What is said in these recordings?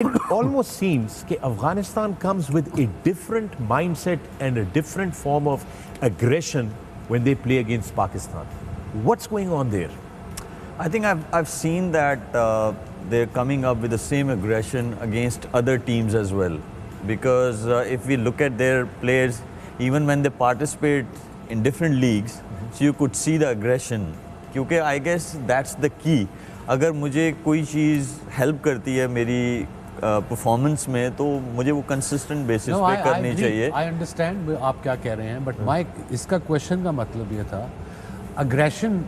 It almost seems that Afghanistan comes with a different mindset and a different form of aggression when they play against Pakistan. What's going on there? I think I've seen that they're coming up with the same aggression against other teams as well. Because if we look at their players, even when they participate in different leagues, so you could see the aggression. क्योंकि I guess that's the key. अगर मुझे कोई चीज़ help करती है मेरी performance में तो मुझे वो कंसिस्टेंट बेसिस पे करनी चाहिए। आई अंडरस्टैंड आप क्या कह रहे हैं, बट माइक इसका क्वेश्चन का मतलब ये था, अग्रेशन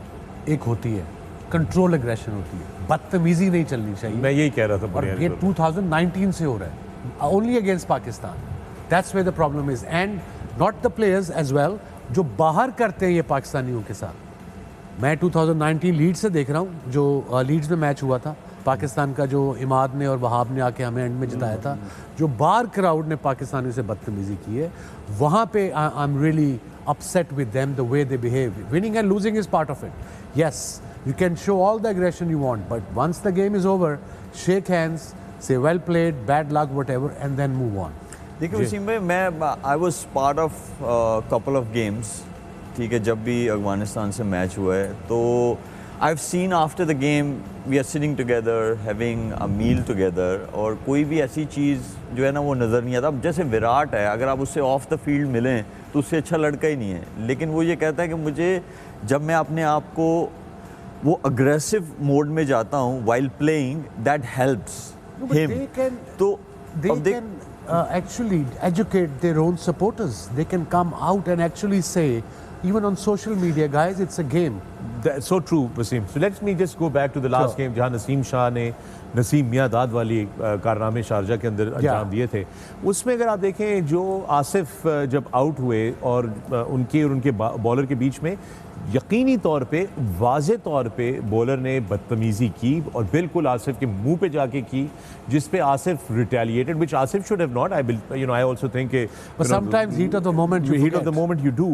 एक होती है, कंट्रोल अग्रेशन होती है, बदतमीजी नहीं चलनी चाहिए। मैं यही कह रहा था। और ये 2019 से हो रहा है, only against Pakistan. That's where the problem is, and not the players as well जो बाहर करते हैं ये पाकिस्तानियों के साथ। मैं 2019 लीड्स से देख रहा हूँ, जो लीड्स में मैच हुआ था पाकिस्तान का, जो इमाद ने और वहाब ने आके हमें एंड में जिताया था, जो बाहर क्राउड ने पाकिस्तानियों से बदतमीजी की है, वहाँ पे I am really upset with them the way they behave. Winning and losing is part of it. Yes, you can show all the aggression you want, but once the game is over, shake hands, say well played, bad luck, whatever, and then move on. देखिए वसीम भाई, I was part of a couple of games, ठीक है, जब भी अफगानिस्तान से match हुआ है, तो I've seen after the game we are sitting together, having a meal together, और कोई भी ऐसी चीज़ जो है ना वो नज़र नहीं आता। अब जैसे विराट है, अगर आप उससे ऑफ द फील्ड मिलें तो उससे अच्छा लड़का ही नहीं है, लेकिन वो ये कहता है कि मुझे जब मैं अपने आप को वो अग्रेसिव मोड में जाता हूँ while playing, that helps him. They can actually educate their own supporters. They can come out and actually say, even on social media, guys, it's a game. That's so true, Wasim. So let me just go back to the last game, जहाँ नसीम शाह ने नसीम मियाँ दाद वाली कारनामे Sharjah के अंदर अंजाम दिए थे। उसमें अगर आप देखें, जो आसिफ जब आउट हुए और उनके और उनके बॉलर के बीच में यकीनी तौर पे वाज़े तौर पे बॉलर ने बदतमीज़ी की और बिल्कुल आसिफ के मुंह पे जाके की, जिस पे Asif retaliated, which Asif should have not. I also think but sometimes heat of the moment you do.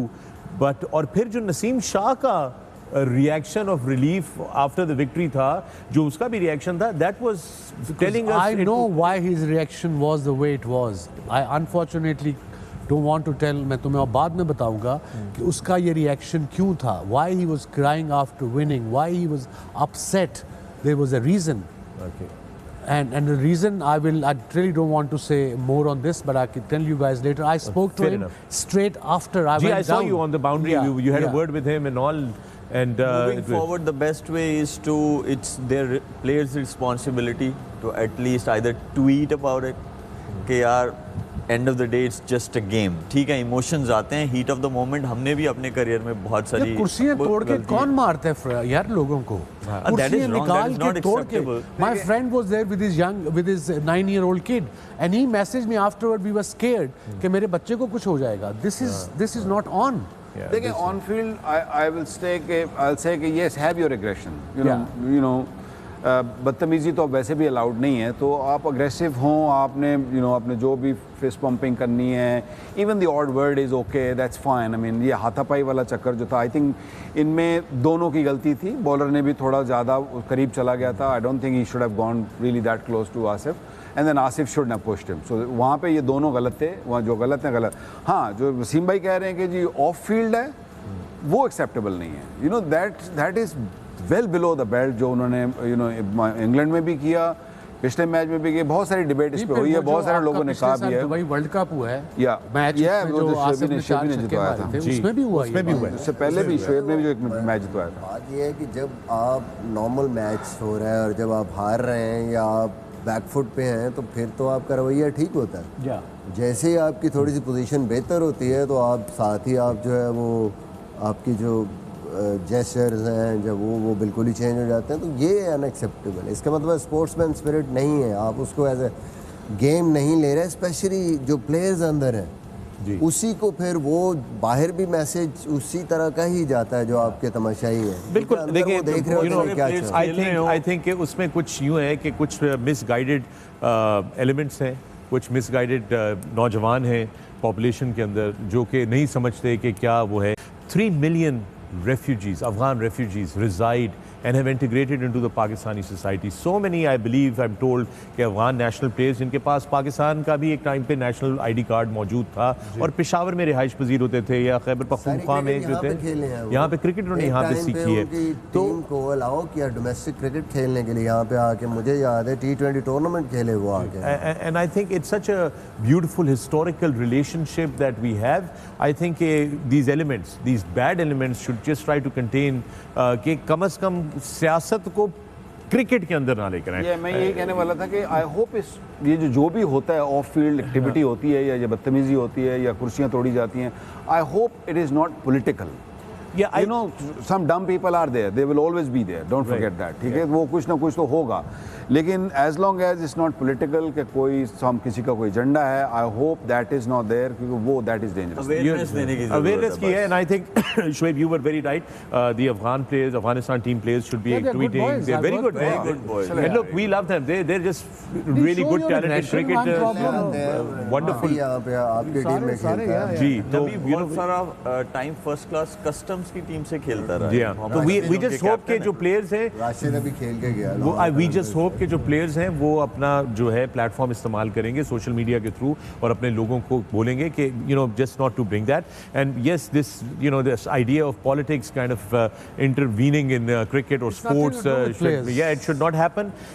But और फिर जो नसीम शाह का reaction of relief after the victory था, जो उसका भी रिएक्शन था, that was telling us, I know why his reaction was the way it was. I unfortunately don't want to tell, मैं तुम्हें और बाद में बताऊंगा कि उसका ये रिएक्शन क्यों था, why he was crying after winning, why he was upset. There was a reason, okay, and the reason I really don't want to say more on this, but I can tell you guys later. I spoke to him straight after I went down. I saw you on the boundary. You had a word with him and all. And moving forward, the best way is it's their players' responsibility to at least either tweet about it कि यार end of the day it's just a game. ठीक है, emotions आते हैं, heat of the moment. हमने भी अपने career में बहुत सारी कुर्सियां तोड़ के कौन मारता है यार लोगों को, कुर्सियां निकाल के तोड़ के। My friend was there with his 9-year-old kid and he messaged me afterward. We were scared कि मेरे बच्चे को कुछ हो जाएगा। This is not on. देखिए, on field I will say कि yes, have your aggression. You know, बदतमीज़ी तो वैसे भी अलाउड नहीं है, तो आप अग्रेसिव हों, आपने अपने जो भी फिस्ट पंपिंग करनी है, even the odd word is okay, that's fine. I mean ये हाथापाई वाला चक्कर जो था, आई थिंक इनमें दोनों की गलती थी। बॉलर ने भी थोड़ा ज़्यादा करीब चला गया था। I don't think he should have gone really that close to Asif, and then Asif should have pushed him. So वहाँ पे ये दोनों गलत थे, वहाँ जो गलत है गलत। हाँ, जो वसीम भाई कह रहे हैं कि जी ऑफ फील्ड है, वो एक्सेप्टेबल नहीं है। That is well below the belt, जो उन्होंने इंग्लैंड में भी किया, पिछले मैच में भी किया। बहुत सारी डिबेट इस पे हुई है, बहुत सारे लोगों ने कहा भी है। भाई वर्ल्ड कप हुआ है या मैच जो आसिफ ने जितवाया था, उसमें भी हुआ, उससे पहले भी शोएब ने भी जो एक मैच जितवाया था। बात ये है कि जब आप नॉर्मल मैच हो रहा है और जब आप हार रहे हैं या आप बैकफुट पे हैं, तो फिर तो आपका रवैया ठीक होता है। जैसे ही आपकी थोड़ी सी पोजीशन बेहतर होती है, तो आप साथ ही आप जो है वो आपकी जो जेस्चर्स हैं जब वो बिल्कुल ही चेंज हो जाते हैं, तो ये अनएक्सेप्टेबल है। इसका मतलब स्पोर्ट्समैन स्पिरिट नहीं है, आप उसको एज ए गेम नहीं ले रहे। स्पेशली जो प्लेयर्स अंदर हैं, उसी को फिर वो बाहर भी मैसेज उसी तरह का ही जाता है जो आपके तमाशाई है। बिल्कुल, देखिए, देख रहे हो क्या चल रहा है। आई थिंक उसमें कुछ यूँ है कि कुछ मिसगाइडेड एलिमेंट्स हैं, कुछ मिसगाइडेड नौजवान हैं पॉपुलेशन के अंदर, जो कि नहीं समझते कि क्या वो है। 3 million refugees, Afghan refugees reside and have integrated into the Pakistani society. So many, I believe, I'm told, कि अफगान national players जिनके पास पाकिस्तान का भी एक टाइम पे नेशनल ID कार्ड मौजूद था और पेशावर में रिहाइश पजीर होते थे या खैबर पख्तूनख्वा में जो थे, यहाँ पे क्रिकेट उन्होंने यहाँ पे सीखी है। तो टीम को अलाउ किया डोमेस्टिक क्रिकेट खेलने के लिए यहाँ पे आके, मुझे याद है T20 टूर्नामेंट खेले वो आके। And I think it's such a beautiful historical relationship that we have. I think these elements, these bad elements should just try to contain कि कम से कम सियासत को क्रिकेट के अंदर ना लेकर आए। मैं यही कहने वाला था कि आई होप इस ये जो भी होता है ऑफ फील्ड एक्टिविटी होती है या ये बदतमीजी होती है या कुर्सियां तोड़ी जाती हैं, I hope it is not political. Yeah, you know, some dumb people are there. They will always be there. Don't forget that. ठीक है, वो कुछ ना कुछ तो होगा, लेकिन as long as it's not political कि कोई हम किसी का कोई एजेंडा है, I hope that is not there क्योंकि वो that is dangerous. Awareness देने की Awareness की है, and I think Shoaib, you were very right. The Afghan players, Afghanistan team players should be Yeah, they're good tweeting. boys. They're very good. Very good boys. And look, we love them. They're just really show good, your talented aggression, cricketers. one problem. Wonderful. यहाँ पे आपकी team में खेलता है। जी, तो नबी बहुत सारा time first class customs की टीम से खेलता रहा जी है। हाँ, तो we just hope के जो players हैं राशिद अभी खेल के गया। वो we just hope के जो players हैं वो अपना जो है प्लेटफॉर्म इस्तेमाल करेंगे सोशल मीडिया के थ्रू और अपने लोगों को बोलेंगे कि just not to bring that, and yes, this this idea of politics kind of intervening in cricket or It's nothing to sports do with players. it should not happen.